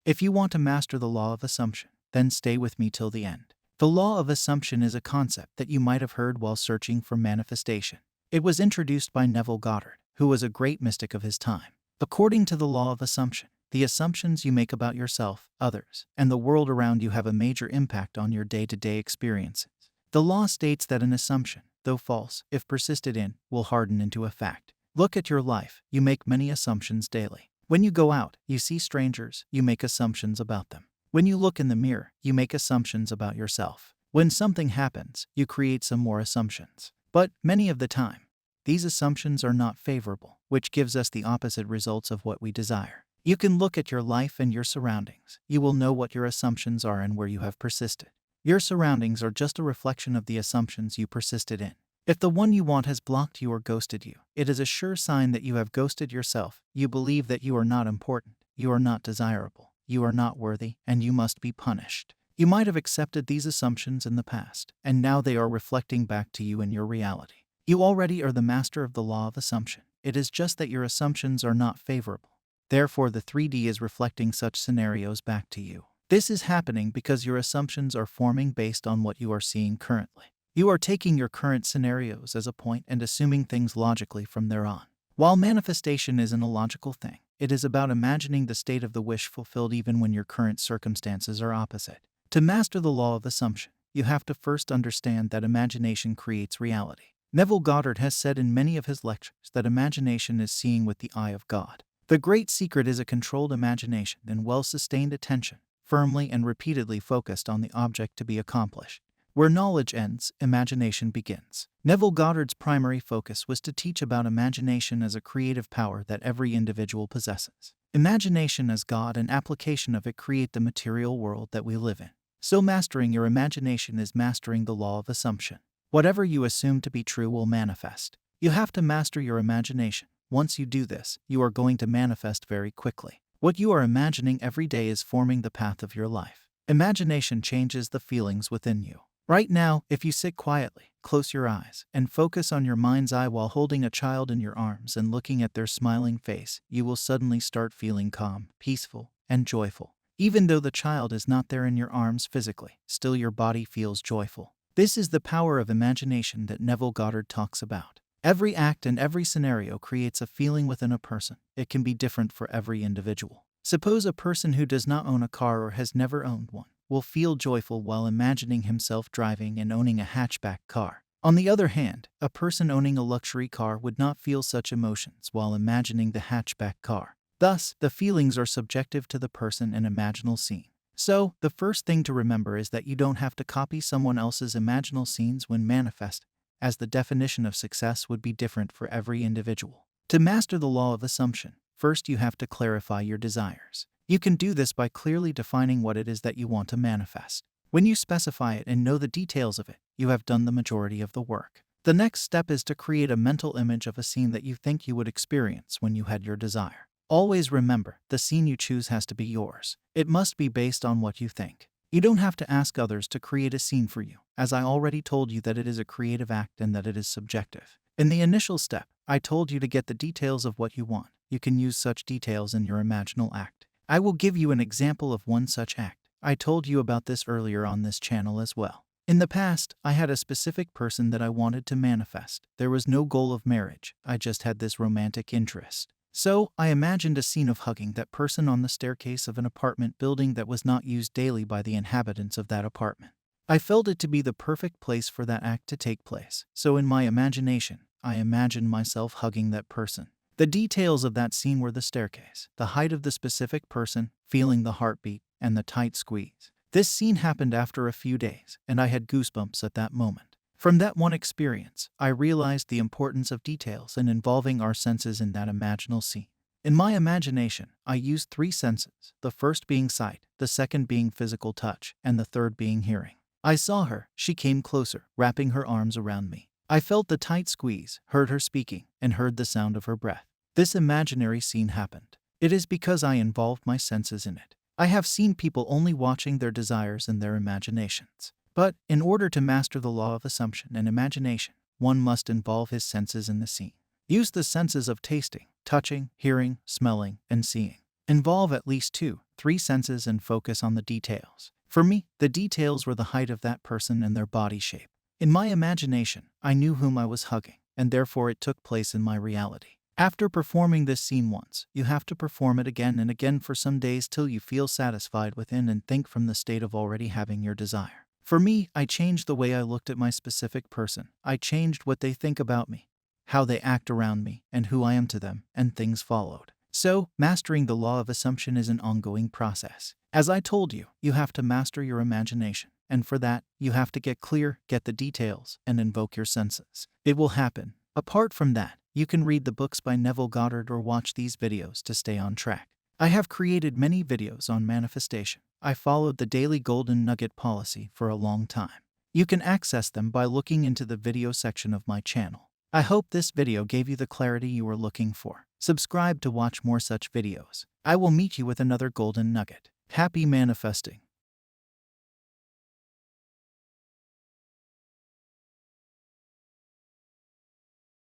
If you want to master the law of assumption, then stay with me till the end. The law of assumption is a concept that you might have heard while searching for manifestation. It was introduced by Neville Goddard, who was a great mystic of his time. According to the law of assumption, the assumptions you make about yourself, others, and the world around you have a major impact on your day-to-day experiences. The law states that an assumption, though false, if persisted in, will harden into a fact. Look at your life. You make many assumptions daily. When you go out, you see strangers, you make assumptions about them. When you look in the mirror, you make assumptions about yourself. When something happens, you create some more assumptions. But many of the time, these assumptions are not favorable, which gives us the opposite results of what we desire. You can look at your life and your surroundings. You will know what your assumptions are and where you have persisted. Your surroundings are just a reflection of the assumptions you persisted in. If the one you want has blocked you or ghosted you, it is a sure sign that you have ghosted yourself. You believe that you are not important, you are not desirable, you are not worthy, and you must be punished. You might have accepted these assumptions in the past, and now they are reflecting back to you in your reality. You already are the master of the law of assumption. It is just that your assumptions are not favorable. Therefore, the 3D is reflecting such scenarios back to you. This is happening because your assumptions are forming based on what you are seeing currently. You are taking your current scenarios as a point and assuming things logically from there on. While manifestation isn't a logical thing, it is about imagining the state of the wish fulfilled even when your current circumstances are opposite. To master the law of assumption, you have to first understand that imagination creates reality. Neville Goddard has said in many of his lectures that imagination is seeing with the eye of God. The great secret is a controlled imagination and well-sustained attention, firmly and repeatedly focused on the object to be accomplished. Where knowledge ends, imagination begins. Neville Goddard's primary focus was to teach about imagination as a creative power that every individual possesses. Imagination as God and application of it create the material world that we live in. So mastering your imagination is mastering the law of assumption. Whatever you assume to be true will manifest. You have to master your imagination. Once you do this, you are going to manifest very quickly. What you are imagining every day is forming the path of your life. Imagination changes the feelings within you. Right now, if you sit quietly, close your eyes, and focus on your mind's eye while holding a child in your arms and looking at their smiling face, you will suddenly start feeling calm, peaceful, and joyful. Even though the child is not there in your arms physically, still your body feels joyful. This is the power of imagination that Neville Goddard talks about. Every act and every scenario creates a feeling within a person. It can be different for every individual. Suppose a person who does not own a car or has never owned one will feel joyful while imagining himself driving and owning a hatchback car. On the other hand, a person owning a luxury car would not feel such emotions while imagining the hatchback car. Thus, the feelings are subjective to the person and imaginal scene. So, the first thing to remember is that you don't have to copy someone else's imaginal scenes when manifest, as the definition of success would be different for every individual. To master the law of assumption, first you have to clarify your desires. You can do this by clearly defining what it is that you want to manifest. When you specify it and know the details of it, you have done the majority of the work. The next step is to create a mental image of a scene that you think you would experience when you had your desire. Always remember, the scene you choose has to be yours. It must be based on what you think. You don't have to ask others to create a scene for you, as I already told you that it is a creative act and that it is subjective. In the initial step, I told you to get the details of what you want. You can use such details in your imaginal act. I will give you an example of one such act. I told you about this earlier on this channel as well. In the past, I had a specific person that I wanted to manifest. There was no goal of marriage. I just had this romantic interest. So, I imagined a scene of hugging that person on the staircase of an apartment building that was not used daily by the inhabitants of that apartment. I felt it to be the perfect place for that act to take place. So in my imagination, I imagined myself hugging that person. The details of that scene were the staircase, the height of the specific person, feeling the heartbeat, and the tight squeeze. This scene happened after a few days, and I had goosebumps at that moment. From that one experience, I realized the importance of details and involving our senses in that imaginal scene. In my imagination, I used 3 senses, the first being sight, the second being physical touch, and the third being hearing. I saw her, she came closer, wrapping her arms around me. I felt the tight squeeze, heard her speaking, and heard the sound of her breath. This imaginary scene happened. It is because I involved my senses in it. I have seen people only watching their desires and their imaginations. But, in order to master the law of assumption and imagination, one must involve his senses in the scene. Use the senses of tasting, touching, hearing, smelling, and seeing. Involve at least 2, 3 senses and focus on the details. For me, the details were the height of that person and their body shape. In my imagination, I knew whom I was hugging, and therefore it took place in my reality. After performing this scene once, you have to perform it again and again for some days till you feel satisfied within and think from the state of already having your desire. For me, I changed the way I looked at my specific person. I changed what they think about me, how they act around me, and who I am to them, and things followed. So, mastering the law of assumption is an ongoing process. As I told you, you have to master your imagination. And for that, you have to get clear, get the details, and invoke your senses. It will happen. Apart from that, you can read the books by Neville Goddard or watch these videos to stay on track. I have created many videos on manifestation. I followed the daily golden nugget policy for a long time. You can access them by looking into the video section of my channel. I hope this video gave you the clarity you were looking for. Subscribe to watch more such videos. I will meet you with another golden nugget. Happy manifesting.